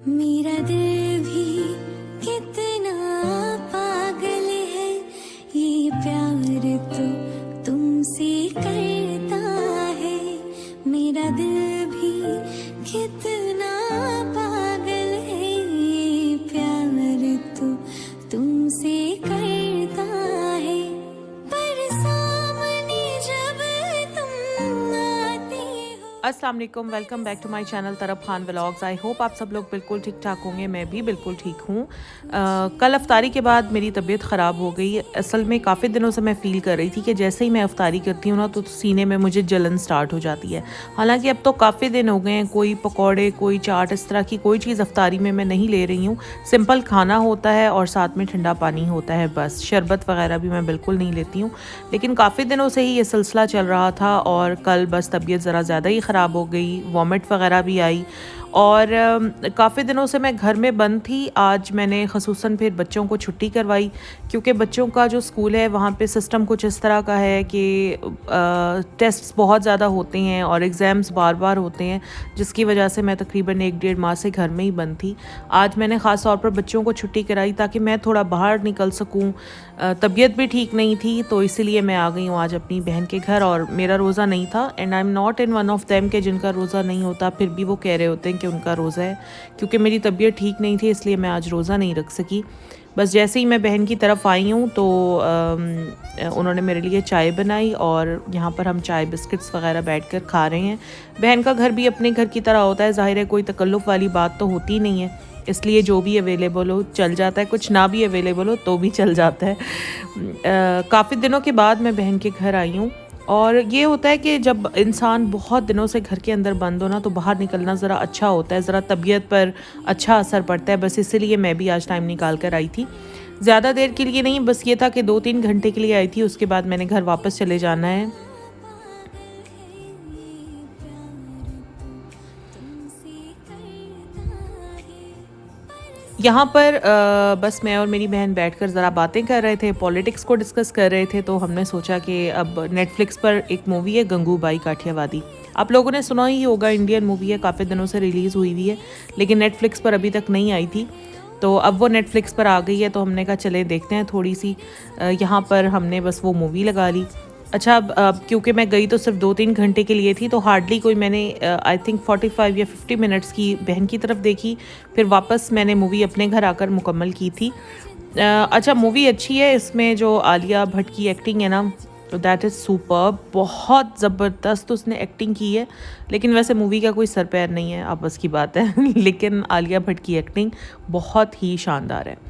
मेरा दिल भी कितना पागल है, ये प्यार तो तुमसे करता है। मेरा दिल भी कितना पागल है, ये प्यार तो तुमसे करता है। पर सामने जब तुम आते हो। अस्सलाम वालेकुम, welcome back to my channel तरफ खान व्लॉग्स। आई होप आप सब लोग बिल्कुल ठीक ठाक होंगे। मैं भी बिल्कुल ठीक हूँ। कल अफ्तारी के बाद मेरी तबीयत ख़राब हो गई। असल में काफ़ी दिनों से मैं फ़ील कर रही थी कि जैसे ही मैं अफ्तारी करती हूँ ना तो सीने में मुझे जलन स्टार्ट हो जाती है। हालांकि अब तो काफ़ी दिन हो गए हैं, कोई पकौड़े कोई चाट इस तरह की कोई चीज़ अफ्तारी में मैं नहीं ले रही हूँ। सिंपल खाना होता है और साथ में ठंडा पानी होता है, बस। शरबत वगैरह भी मैं बिल्कुल नहीं लेती हूँ। लेकिन काफ़ी दिनों से ही ये सिलसिला चल रहा था और कल बस तबीयत ज़रा ज़्यादा ही ख़राब हो गई, वॉमिट वगैरह भी आई। और काफ़ी दिनों से मैं घर में बंद थी। आज मैंने ख़ुसूसन फिर बच्चों को छुट्टी करवाई, क्योंकि बच्चों का जो स्कूल है वहाँ पे सिस्टम कुछ इस तरह का है कि टेस्ट्स बहुत ज़्यादा होते हैं और एग्ज़ाम्स बार बार होते हैं, जिसकी वजह से मैं तकरीबन 1-1.5 माह से घर में ही बंद थी। आज मैंने ख़ास तौर पर बच्चों को छुट्टी कराई ताकि मैं थोड़ा बाहर निकल सकूँ। तबीयत भी ठीक नहीं थी, तो इसीलिए मैं आ गई हूँ आज अपनी बहन के घर। और मेरा रोज़ा नहीं था, and I am not in one of them के जिनका रोज़ा नहीं होता, फिर भी वो कह रहे होते हैं कि उनका रोज़ा है। क्योंकि मेरी तबीयत ठीक नहीं थी इसलिए मैं आज रोज़ा नहीं रख सकी। बस जैसे ही मैं बहन की तरफ आई हूँ तो उन्होंने मेरे लिए चाय बनाई और यहाँ पर हम चाय बिस्किट्स वगैरह बैठकर खा रहे हैं। बहन का घर भी अपने घर की तरह होता है, ज़ाहिर है कोई तकल्लुफ़ वाली बात तो होती नहीं है, इसलिए जो भी अवेलेबल हो चल जाता है, कुछ ना भी अवेलेबल हो तो भी चल जाता है। काफ़ी दिनों के बाद मैं बहन के घर आई हूँ। और ये होता है कि जब इंसान बहुत दिनों से घर के अंदर बंद हो ना तो बाहर निकलना ज़रा अच्छा होता है, ज़रा तबीयत पर अच्छा असर पड़ता है। बस इसीलिए मैं भी आज टाइम निकाल कर आई थी। ज़्यादा देर के लिए नहीं, बस ये था कि 2-3 घंटे के लिए आई थी, उसके बाद मैंने घर वापस चले जाना है। यहाँ पर बस मैं और मेरी बहन बैठकर ज़रा बातें कर रहे थे, पॉलिटिक्स को डिस्कस कर रहे थे। तो हमने सोचा कि अब नेटफ्लिक्स पर एक मूवी है गंगूबाई काठियावादी, आप लोगों ने सुना ही होगा, इंडियन मूवी है, काफ़ी दिनों से रिलीज़ हुई हुई है, लेकिन नेटफ्लिक्स पर अभी तक नहीं आई थी। तो अब वो नेटफ्लिक्स पर आ गई है, तो हमने कहा चले देखते हैं थोड़ी सी। यहाँ पर हमने बस वो मूवी लगा ली। अच्छा, अब क्योंकि मैं गई तो सिर्फ 2-3 घंटे के लिए थी, तो हार्डली कोई मैंने आई थिंक 45 या 50 मिनट्स की बहन की तरफ देखी। फिर वापस मैंने मूवी अपने घर आकर मुकम्मल की थी। अच्छा, मूवी अच्छी है। इसमें जो आलिया भट्ट की एक्टिंग है ना, दैट इज़ सुपर्ब, बहुत ज़बरदस्त उसने एक्टिंग की है। लेकिन वैसे मूवी का कोई सर पैर नहीं है, आपस की बात है लेकिन आलिया भट्ट की एक्टिंग बहुत ही शानदार है।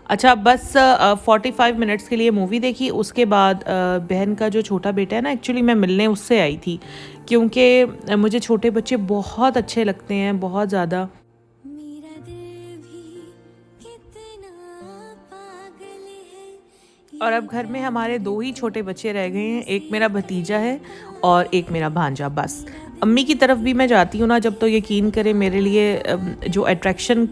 अच्छा, बस 45 मिनट्स के लिए मूवी देखी। उसके बाद बहन का जो छोटा बेटा है ना, एक्चुअली मैं मिलने उससे आई थी, क्योंकि मुझे छोटे बच्चे बहुत अच्छे लगते हैं, बहुत ज़्यादा। मेरा दिल भी कितना पागल है, और अब घर में हमारे 2 ही छोटे बच्चे रह गए हैं, एक मेरा भतीजा है और एक मेरा भांजा, बस। अम्मी की तरफ भी मैं जाती हूँ ना जब, तो यकीन करें मेरे लिए जो अट्रैक्शन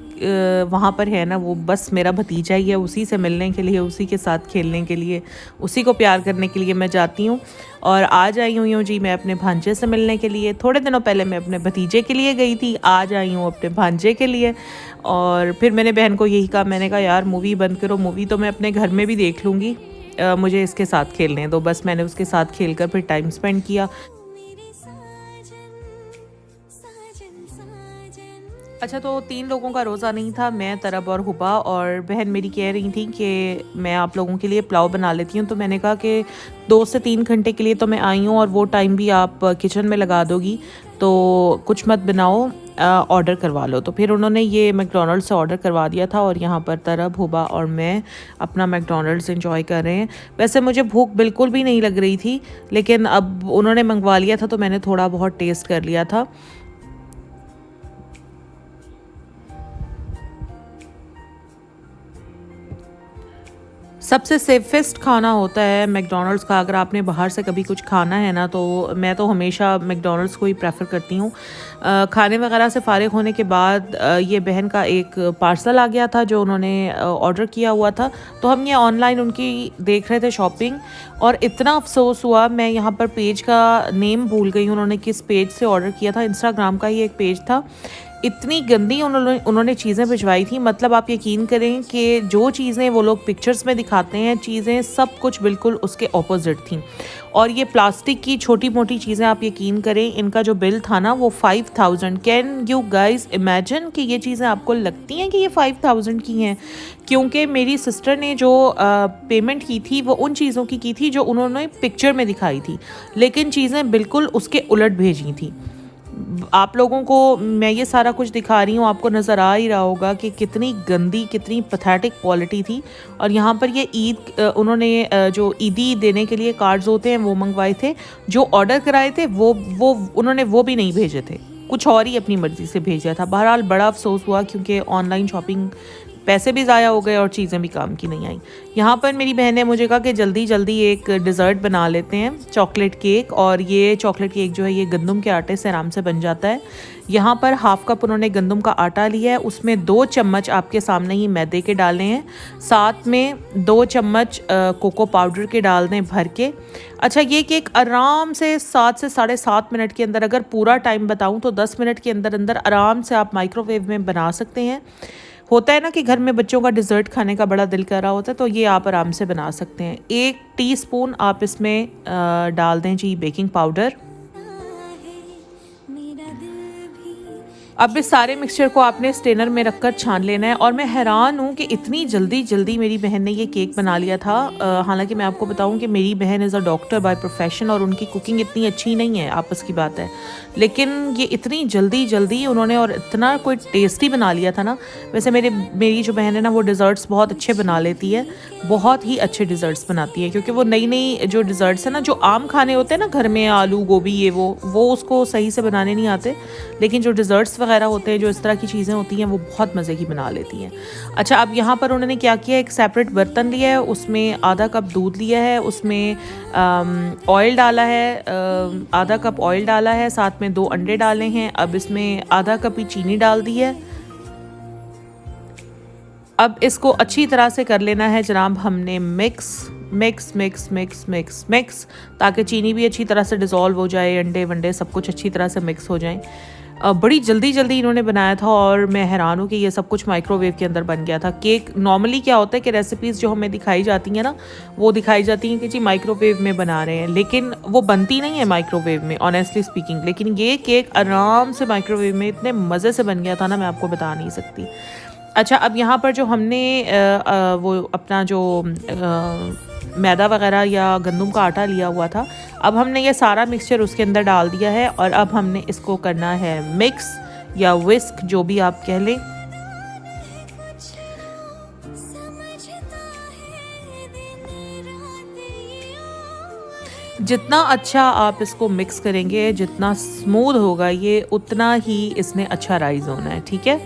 वहाँ पर है ना, वो बस मेरा भतीजा ही है। उसी से मिलने के लिए, उसी के साथ खेलने के लिए, उसी को प्यार करने के लिए मैं जाती हूँ। और आज आई हुई हूँ जी मैं अपने भांजे से मिलने के लिए। थोड़े दिनों पहले मैं अपने भतीजे के लिए गई थी, आज आई हूँ अपने भांजे के लिए। और फिर मैंने बहन को यही कहा, मैंने कहा यार मूवी बंद करो, मूवी तो मैं अपने घर में भी देख लूँगी, मुझे इसके साथ खेलने दो। बस मैंने उसके साथ खेलकर फिर टाइम स्पेंड किया। मेरे साजन साजन साजन। अच्छा, तो 3 लोगों का रोज़ा नहीं था, मैं, तरब और हुबा। और बहन मेरी कह रही थी कि मैं आप लोगों के लिए पुलाव बना लेती हूँ। तो मैंने कहा कि 2 से 3 घंटे के लिए तो मैं आई हूँ और वो टाइम भी आप किचन में लगा दोगी, तो कुछ मत बनाओ, ऑर्डर करवा लो। तो फिर उन्होंने ये मैकडॉनल्ड्स से ऑर्डर करवा दिया था और यहाँ पर तरब, हुबा और मैं अपना मैकडॉनल्ड्स एंजॉय कर रहे हैं। वैसे मुझे भूख बिल्कुल भी नहीं लग रही थी, लेकिन अब उन्होंने मंगवा लिया था तो मैंने थोड़ा बहुत टेस्ट कर लिया था। सबसे सेफेस्ट खाना होता है मैकडॉनल्ड्स का। अगर आपने बाहर से कभी कुछ खाना है ना, तो मैं तो हमेशा मैकडॉनल्ड्स को ही प्रेफर करती हूँ। खाने वगैरह से फ़ारिग होने के बाद ये बहन का एक पार्सल आ गया था जो उन्होंने ऑर्डर किया हुआ था। तो हम ये ऑनलाइन उनकी देख रहे थे शॉपिंग, और इतना अफसोस हुआ, मैं यहाँ पर पेज का नेम भूल गई, उन्होंने किस पेज से ऑर्डर किया था। इंस्टाग्राम का ही एक पेज था इतनी गंदी उन्होंने चीज़ें भिजवाई थी। मतलब आप यकीन करें कि जो चीज़ें वो लोग पिक्चर्स में दिखाते हैं, चीज़ें सब कुछ बिल्कुल उसके ऑपोजिट थी। और ये प्लास्टिक की छोटी मोटी चीज़ें, आप यकीन करें इनका जो बिल था ना वो 5000। कैन यू गाइस इमेजिन कि ये चीज़ें आपको लगती हैं कि ये 5000 की हैं? क्योंकि मेरी सिस्टर ने जो पेमेंट की थी वो उन चीज़ों की थी जो उन्होंने पिक्चर में दिखाई थी, लेकिन चीज़ें बिल्कुल उसके उलट भेजी थी। आप लोगों को मैं ये सारा कुछ दिखा रही हूँ, आपको नज़र आ ही रहा होगा कि कितनी गंदी, कितनी पैथेटिक क्वालिटी थी। और यहाँ पर ये ईद उन्होंने जो ईदी देने के लिए कार्ड्स होते हैं वो मंगवाए थे। जो ऑर्डर कराए थे वो उन्होंने वो भी नहीं भेजे थे, कुछ और ही अपनी मर्ज़ी से भेजा था। बहरहाल बड़ा अफसोस हुआ क्योंकि ऑनलाइन शॉपिंग पैसे भी ज़ाया हो गए और चीज़ें भी काम की नहीं आई। यहाँ पर मेरी बहन ने मुझे कहा कि जल्दी जल्दी एक डिज़र्ट बना लेते हैं, चॉकलेट केक। और ये चॉकलेट केक जो है ये गंदम के आटे से आराम से बन जाता है। यहाँ पर हाफ़ कप उन्होंने गंदम का आटा लिया है, उसमें 2 चम्मच आपके सामने ही मैदे के डालने हैं, साथ में 2 चम्मच कोको पाउडर के डाल दें भर के। अच्छा, ये केक आराम से 7 से 7.5 मिनट के अंदर, अगर पूरा टाइम बताऊँ तो 10 मिनट के अंदर अंदर आराम से आप माइक्रोवेव में बना सकते हैं। होता है ना कि घर में बच्चों का डिज़र्ट खाने का बड़ा दिल कर रहा होता है, तो ये आप आराम से बना सकते हैं। 1 टीस्पून आप इसमें डाल दें जी बेकिंग पाउडर। अब इस सारे मिक्सचर को आपने स्टेनर में रखकर छान लेना है। और मैं हैरान हूँ कि इतनी जल्दी जल्दी मेरी बहन ने ये केक बना लिया था। हालांकि मैं आपको बताऊँ कि मेरी बहन is a doctor by profession और उनकी कुकिंग इतनी अच्छी नहीं है, आपस की बात है, लेकिन ये इतनी जल्दी जल्दी उन्होंने और इतना कोई टेस्टी बना लिया था ना। वैसे मेरी जो बहन है ना वो डिज़र्ट्स बहुत अच्छे बना लेती है, बहुत ही अच्छे डिज़र्ट्स बनाती है, क्योंकि वो नई नई जो डिज़र्ट्स है ना, जो आम खाने होते हैं ना घर में, आलू गोभी ये वो उसको सही से बनाने नहीं आते, लेकिन जो डिज़र्ट्स वगैरह होते हैं, जो इस तरह की चीज़ें होती हैं, वो बहुत मज़े की बना लेती हैं। अच्छा, अब यहाँ पर उन्होंने क्या किया, एक सेपरेट बर्तन लिया है, उसमें आधा कप दूध लिया है, उसमें ऑयल डाला है, आधा कप ऑयल डाला है, साथ में 2 अंडे डाले हैं। अब इसमें आधा कप ही चीनी डाल दी है। अब इसको अच्छी तरह से कर लेना है जनाब हमने mix mix mix mix mix mix, ताकि चीनी भी अच्छी तरह से डिज़ोल्व हो जाए, अंडे वंडे सब कुछ अच्छी तरह से मिक्स हो जाएं। बड़ी जल्दी जल्दी इन्होंने बनाया था और मैं हैरान हूँ कि ये सब कुछ माइक्रोवेव के अंदर बन गया था। केक नॉर्मली क्या होता है कि रेसिपीज़ जो हमें दिखाई जाती हैं ना, वो दिखाई जाती हैं कि जी माइक्रोवेव में बना रहे हैं, लेकिन वो बनती नहीं है माइक्रोवेव में, ऑनेस्टली स्पीकिंग। लेकिन ये केक आराम से माइक्रोवेव में इतने मज़े से बन गया था ना, मैं आपको बता नहीं सकती। अच्छा, अब यहाँ पर जो हमने वो अपना जो मैदा वगैरह या गंदम का आटा लिया हुआ था, अब हमने ये सारा मिक्सचर उसके अंदर डाल दिया है और अब हमने इसको करना है मिक्स या विस्क, जो भी आप कह लें। जितना अच्छा आप इसको मिक्स करेंगे, जितना स्मूथ होगा ये, उतना ही इसने अच्छा राइज होना है, ठीक है।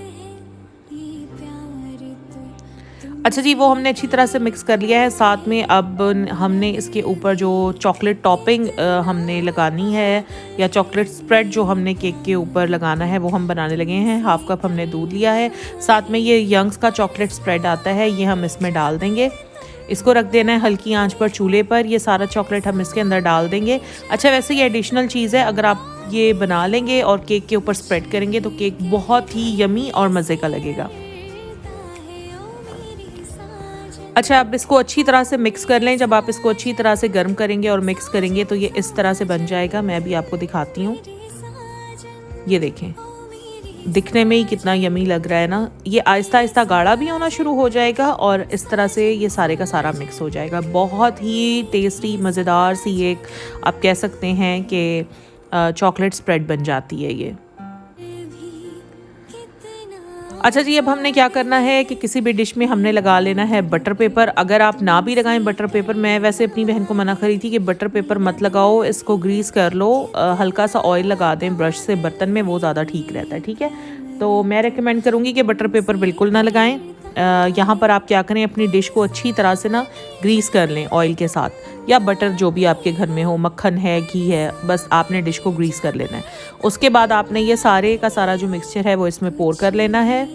अच्छा जी, वो हमने अच्छी तरह से मिक्स कर लिया है। साथ में अब हमने इसके ऊपर जो चॉकलेट टॉपिंग हमने लगानी है, या चॉकलेट स्प्रेड जो हमने केक के ऊपर लगाना है, वो हम बनाने लगे हैं। हाफ कप हमने दूध लिया है, साथ में ये यंग्स का चॉकलेट स्प्रेड आता है, ये हम इसमें डाल देंगे। इसको रख देना है हल्की आंच पर चूल्हे पर। ये सारा चॉकलेट हम इसके अंदर डाल देंगे। अच्छा, वैसे ये एडिशनल चीज़ है, अगर आप ये बना लेंगे और केक के ऊपर स्प्रेड करेंगे तो केक बहुत ही यमी और मज़े का लगेगा। अच्छा, आप इसको अच्छी तरह से मिक्स कर लें। जब आप इसको अच्छी तरह से गर्म करेंगे और मिक्स करेंगे तो ये इस तरह से बन जाएगा। मैं भी आपको दिखाती हूँ, ये देखें, दिखने में ही कितना यमी लग रहा है ना। ये आहिस्ता आहिस्ता गाढ़ा भी होना शुरू हो जाएगा और इस तरह से ये सारे का सारा मिक्स हो जाएगा। बहुत ही टेस्टी मज़ेदार सी एक आप कह सकते हैं कि चॉकलेट स्प्रेड बन जाती है ये। अच्छा जी, अब हमने क्या करना है कि किसी भी डिश में हमने लगा लेना है बटर पेपर। अगर आप ना भी लगाएं बटर पेपर, मैं वैसे अपनी बहन को मना करी थी कि बटर पेपर मत लगाओ, इसको ग्रीस कर लो, हल्का सा ऑयल लगा दें ब्रश से बर्तन में, वो ज़्यादा ठीक रहता है, ठीक है। तो मैं रेकमेंड करूँगी कि बटर पेपर बिल्कुल ना लगाएं। यहाँ पर आप क्या करें, अपनी डिश को अच्छी तरह से ना ग्रीस कर लें ऑयल के साथ, या बटर जो भी आपके घर में हो, मक्खन है, घी है, बस आपने डिश को ग्रीस कर लेना है। उसके बाद आपने ये सारे का सारा जो मिक्सचर है वो इसमें पोर कर लेना है।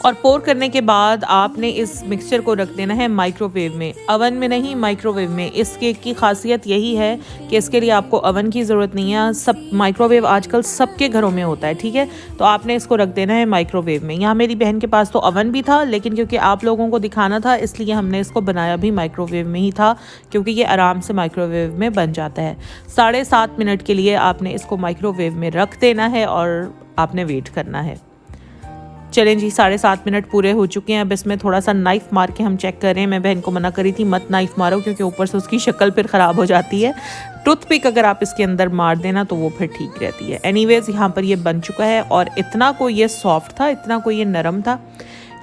और पोर करने के बाद आपने इस मिक्सचर को रख देना है माइक्रोवेव में, ओवन में नहीं, माइक्रोवेव में। इस केक की खासियत यही है कि इसके लिए आपको ओवन की ज़रूरत नहीं है, सब माइक्रोवेव आजकल सबके घरों में होता है, ठीक है। तो आपने इसको रख देना है माइक्रोवेव में। यहाँ मेरी बहन के पास तो ओवन भी था, लेकिन क्योंकि आप लोगों को दिखाना था इसलिए हमने इसको बनाया भी माइक्रोवेव में ही था, क्योंकि ये आराम से माइक्रोवेव में बन जाता है। 7.5 मिनट के लिए आपने इसको माइक्रोवेव में रख देना है और आपने वेट करना है। चलें जी, 7.5 मिनट पूरे हो चुके हैं। अब इसमें थोड़ा सा नाइफ़ मार के हम चेक कर रहे हैं। मैं बहन को मना करी थी मत नाइफ़ मारो, क्योंकि ऊपर से उसकी शक्ल फिर ख़राब हो जाती है। टूथपिक अगर आप इसके अंदर मार देना तो वो फिर ठीक रहती है। एनीवेज़ यहाँ पर ये बन चुका है और इतना कोई ये सॉफ्ट था, इतना कोई ये नरम था।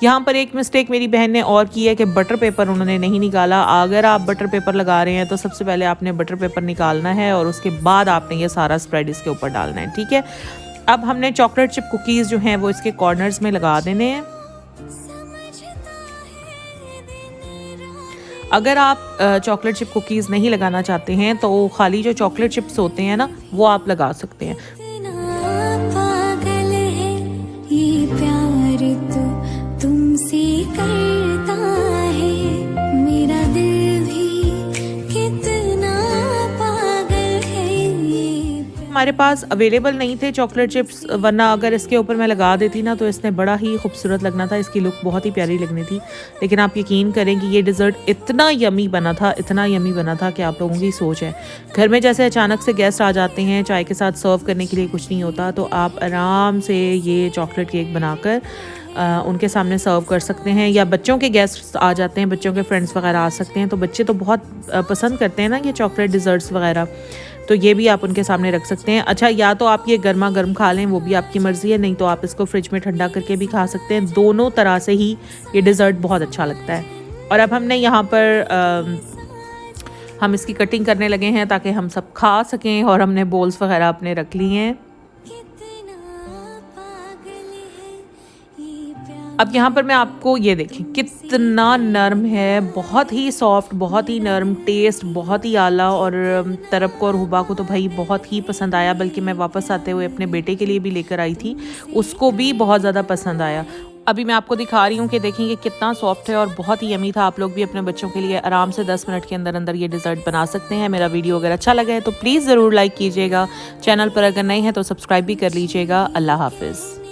यहाँ पर एक मिस्टेक मेरी बहन ने और की है कि बटर पेपर उन्होंने नहीं निकाला। अगर आप बटर पेपर लगा रहे हैं तो सबसे पहले आपने बटर पेपर निकालना है और उसके बाद आपने ये सारा स्प्रेड इसके ऊपर डालना है, ठीक है। अब हमने चॉकलेट चिप कुकीज़ जो हैं वो इसके कॉर्नर्स में लगा देने हैं। अगर आप चॉकलेट चिप कुकीज़ नहीं लगाना चाहते हैं तो खाली जो चॉकलेट चिप्स होते हैं ना वो आप लगा सकते हैं। पागल है ये प्यार तो तुमसे करता है, मेरा दिल भी कितना पागल है ये। हमारे पास अवेलेबल नहीं थे चॉकलेट चिप्स, वरना अगर इसके ऊपर मैं लगा देती ना तो इसने बड़ा ही खूबसूरत लगना था, इसकी लुक बहुत ही प्यारी लगनी थी। लेकिन आप यकीन करें कि ये डिज़र्ट इतना यमी बना था, इतना यमी बना था कि आप लोगों की सोच है। घर में जैसे अचानक से गेस्ट आ जाते हैं, चाय के साथ सर्व करने के लिए कुछ नहीं होता, तो आप आराम से ये चॉकलेट केक बनाकर उनके सामने सर्व कर सकते हैं। या बच्चों के गेस्ट आ जाते हैं, बच्चों के फ्रेंड्स वगैरह आ सकते हैं, तो बच्चे तो बहुत पसंद करते हैं ना ये चॉकलेट डिज़र्ट्स वगैरह, तो ये भी आप उनके सामने रख सकते हैं। अच्छा, या तो आप ये गर्मा गर्म खा लें, वो भी आपकी मर्ज़ी है, नहीं तो आप इसको फ्रिज में ठंडा करके भी खा सकते हैं। दोनों तरह से ही ये डिज़र्ट बहुत अच्छा लगता है। और अब हमने यहाँ पर हम इसकी कटिंग करने लगे हैं ताकि हम सब खा सकें, और हमने बोल्स वगैरह अपने रख लिए हैं। अब यहाँ पर मैं आपको ये देखें कितना नरम है, बहुत ही सॉफ्ट, बहुत ही नरम, टेस्ट बहुत ही आला। और तरब को और हुबा को तो भाई बहुत ही पसंद आया, बल्कि मैं वापस आते हुए अपने बेटे के लिए भी लेकर आई थी, उसको भी बहुत ज़्यादा पसंद आया। अभी मैं आपको दिखा रही हूँ कि देखेंगे कितना सॉफ्ट है और बहुत ही यमी था। आप लोग भी अपने बच्चों के लिए आराम से 10 मिनट के अंदर अंदर ये डिज़र्ट बना सकते हैं। मेरा वीडियो अगर अच्छा लगा है तो प्लीज़ ज़रूर लाइक कीजिएगा। चैनल पर अगर नए हैं तो सब्सक्राइब भी कर लीजिएगा। अल्लाह हाफिज़।